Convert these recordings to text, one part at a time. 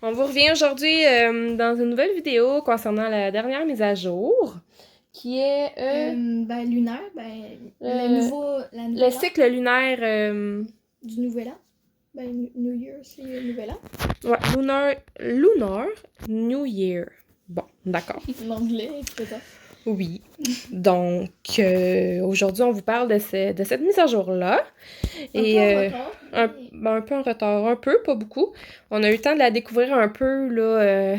On vous revient aujourd'hui dans une nouvelle vidéo concernant la dernière mise à jour, qui est lunaire, le la nouvelle an, cycle lunaire. du nouvel an. New Year, c'est nouvel an. Ouais, Lunar New Year. Bon, d'accord. L'anglais, etc. Oui. Donc, aujourd'hui, on vous parle de cette mise à jour-là. Un peu en retard, un peu, pas beaucoup. On a eu le temps de la découvrir un peu, là,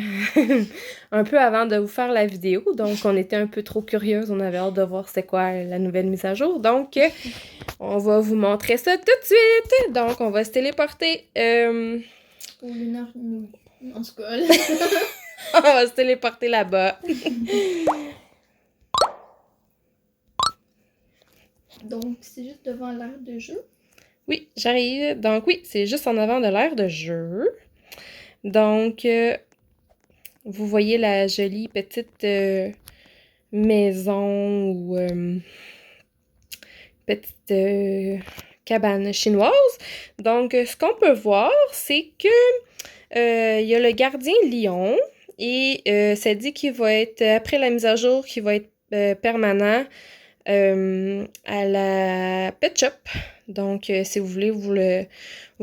un peu avant de vous faire la vidéo. Donc, on était un peu trop curieuse. On avait hâte de voir c'est quoi la nouvelle mise à jour. Donc, on va vous montrer ça tout de suite. Donc, on va se téléporter. Au Lunar New Year. En tout cas, On va se téléporter là-bas. Donc, c'est juste devant l'aire de jeu. Oui, j'arrive. Donc, oui, c'est juste en avant de l'aire de jeu. Donc, vous voyez la jolie petite maison ou petite cabane chinoise. Donc, ce qu'on peut voir, c'est que il y a le gardien lion et ça dit qu'il va être, après la mise à jour, qu'il va être permanent à la Pet Shop. Donc, si vous voulez vous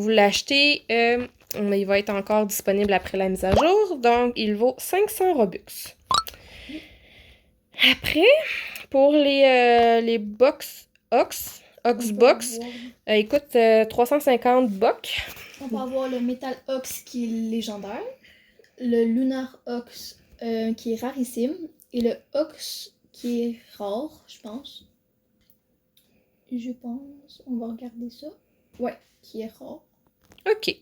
l'acheter, mais il va être encore disponible après la mise à jour. Donc, il vaut 500 Robux. Après, pour les box Oxbox, il coûte 350 bucks. On peut avoir le Metal Ox qui est légendaire, le Lunar Ox qui est rarissime, et le Ox qui est rare, je pense. On va regarder ça. Ouais, qui est rare. OK.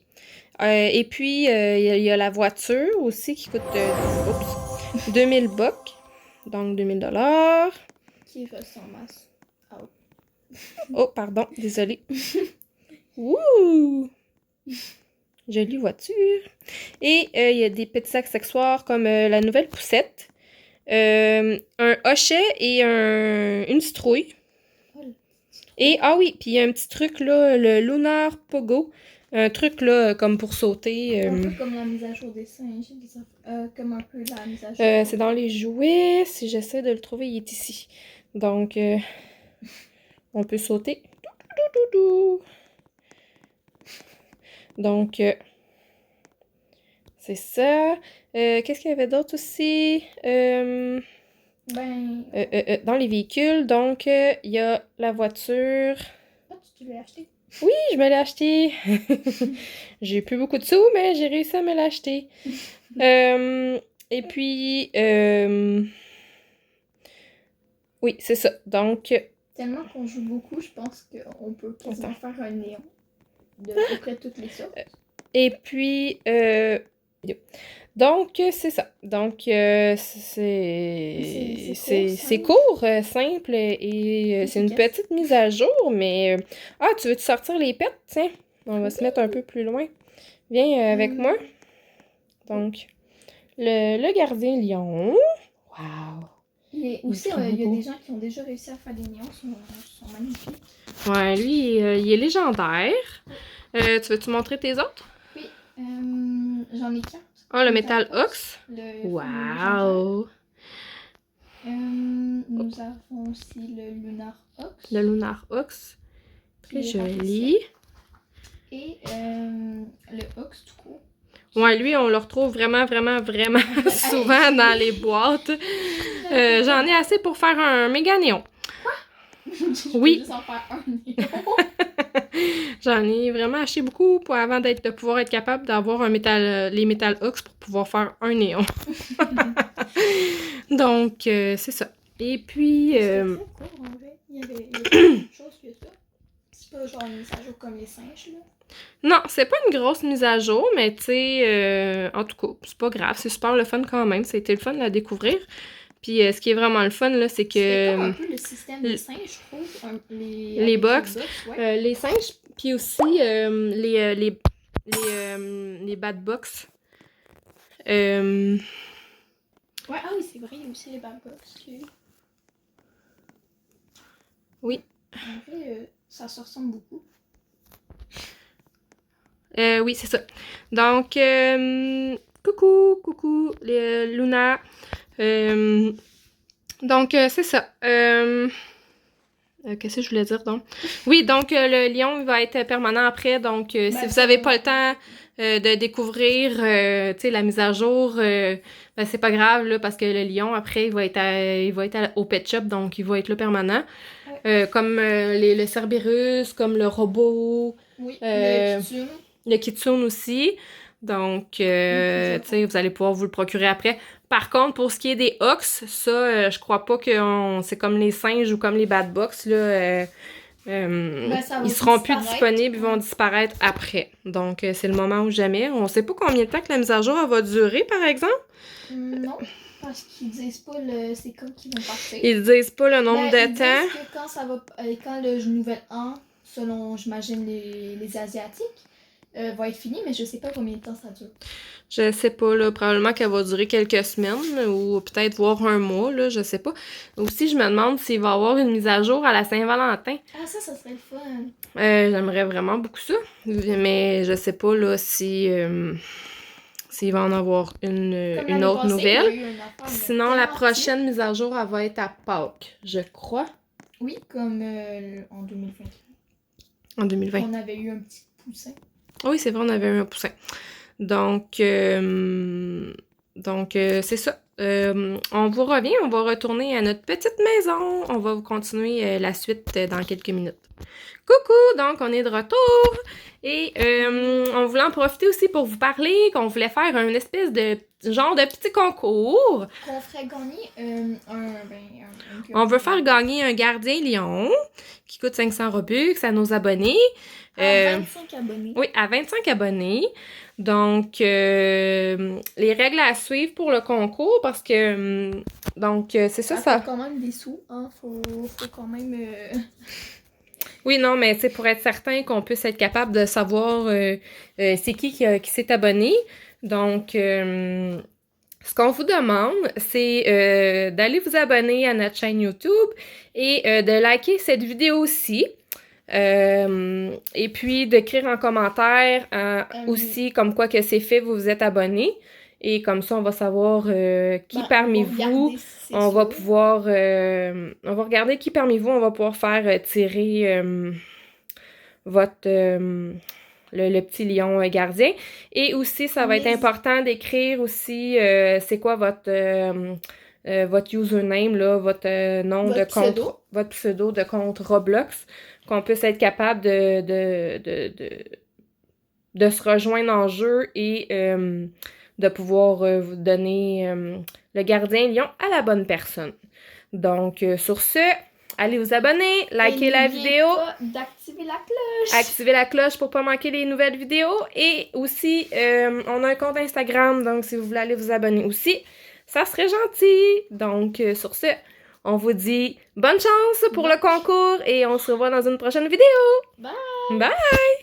Et puis, il y a la voiture aussi qui coûte 2000 bucks. Donc, 2000 $. Qui ressemble à ça. Oh, pardon, désolée. Ouh! Jolie voiture. Et il y a des petits accessoires comme la nouvelle poussette, un hochet et une citrouille. Et, ah oui, puis il y a un petit truc là, le Lunar Pogo. Un truc là, comme pour sauter. Un peu comme la mise à jour des singes. Comme un peu la mise à jour. C'est dans les jouets. Si j'essaie de le trouver, il est ici. Donc, on peut sauter. Donc, c'est ça. Qu'est-ce qu'il y avait d'autre aussi? Dans les véhicules, donc, il y a la voiture. Ah, tu l'as acheté? Oui, je me l'ai acheté. J'ai plus beaucoup de sous, mais j'ai réussi à me l'acheter. Et puis, oui, c'est ça. Donc, tellement qu'on joue beaucoup, je pense qu'on peut quasiment faire un néon de à peu près toutes les sortes. Et puis, donc, c'est ça. Donc, c'est court, simple et c'est une petite mise à jour, mais... Ah, tu veux-tu sortir les pets? Tiens, on va se mettre un peu plus loin. Viens avec moi. Donc, le gardien lion. Wow! Et aussi, il y a des gens qui ont déjà réussi à faire des néons, sont magnifiques. Ouais, lui, il est légendaire. Tu veux-tu montrer tes autres? Oui, j'en ai 4. Ah, le Metal Ox. Wow! Nous avons aussi le Lunar Ox. Le Lunar Ox. Très joli. Et le Ox tout court. Ouais, lui, on le retrouve vraiment souvent dans les boîtes. J'en ai assez pour faire un méga néon. Quoi? Oui. Juste en faire un néon. J'en ai vraiment acheté beaucoup avant de pouvoir être capable d'avoir les Metal Ox pour pouvoir faire un néon. Donc, c'est ça. Et puis... C'était très court, en vrai. Il y avait plus de choses que ça. C'est pas genre une mise à jour comme les singes, là. Non, c'est pas une grosse mise à jour, mais tu sais, en tout cas, c'est pas grave. C'est super le fun quand même. C'était le fun de la découvrir. Puis ce qui est vraiment le fun, là, c'est que... C'était comme un peu le système des singes, je trouve. Les box. Ouais. Les singes, puis aussi les bad box. Ouais, ah oui, c'est vrai, il y a aussi les bad box. Oui. En vrai, ça se ressemble beaucoup. Oui, c'est ça. Donc, coucou, Luna. Donc, c'est ça. Qu'est-ce que je voulais dire donc? Oui, donc le lion il va être permanent après. Donc, si vous n'avez pas le temps de découvrir la mise à jour, ben, c'est pas grave là, parce que le lion, après, il va être au pet shop, donc il va être là permanent. Comme le Cerberus, comme le robot. Oui, le kitsune. Le kitsune aussi. Donc, tu sais, vous allez pouvoir vous le procurer après. Par contre, pour ce qui est des ox, ça, je crois pas que c'est comme les singes ou comme les bad box, là. Ils seront plus disponibles, ils vont disparaître après. Donc, c'est le moment ou jamais. On sait pas combien de temps que la mise à jour elle va durer, par exemple. Non, parce qu'ils disent pas c'est quand qu'ils vont partir. Ils disent pas le nombre de ils temps. disent que quand le nouvel an, selon, j'imagine, les Asiatiques, va être fini, mais je sais pas combien de temps ça dure. Je sais pas, là, probablement qu'elle va durer quelques semaines ou peut-être voire un mois, là, je sais pas. Aussi, je me demande s'il va y avoir une mise à jour à la Saint-Valentin. Ah, ça serait le fun. J'aimerais vraiment beaucoup ça, mais je sais pas, là, s'il va en avoir une autre nouvelle. Sinon, la prochaine mise à jour, elle va être à Pâques, je crois. Oui, comme en 2020. En 2020. On avait eu un petit poussin. Oui, c'est vrai, on avait eu un poussin. Donc, c'est ça. On vous revient, on va retourner à notre petite maison. On va vous continuer la suite dans quelques minutes. Coucou! Donc, on est de retour. Et on voulait en profiter aussi pour vous parler qu'on voulait faire un espèce de genre de petit concours. Qu'on ferait gagner on veut faire gagner un gardien lion qui coûte 500 Robux à nos abonnés. À 25 abonnés. Oui, à 25 abonnés. Donc, les règles à suivre pour le concours, parce que, c'est ça. Ça fait quand même des sous, hein. Faut quand même... Oui, non, mais c'est pour être certain qu'on puisse être capable de savoir c'est qui s'est abonné. Donc, ce qu'on vous demande, c'est d'aller vous abonner à notre chaîne YouTube et de liker cette vidéo aussi. Et puis d'écrire en commentaire aussi comme quoi que c'est fait, vous vous êtes abonné. Et comme ça, on va savoir qui parmi vous, on va pouvoir, on va regarder qui parmi vous, on va pouvoir faire tirer votre, le petit lion gardien. Et aussi, ça va être important d'écrire aussi c'est quoi votre username, là, votre nom de compte, votre pseudo de compte Roblox, qu'on puisse être capable de se rejoindre en jeu et de pouvoir vous donner le gardien lion à la bonne personne. Donc, sur ce, allez vous abonner, likez la vidéo. D'activer la cloche. Activez la cloche pour pas manquer les nouvelles vidéos. Et aussi, on a un compte Instagram, donc si vous voulez aller vous abonner aussi, ça serait gentil. Donc, sur ce, on vous dit bonne chance pour le concours et on se revoit dans une prochaine vidéo. Bye! Bye!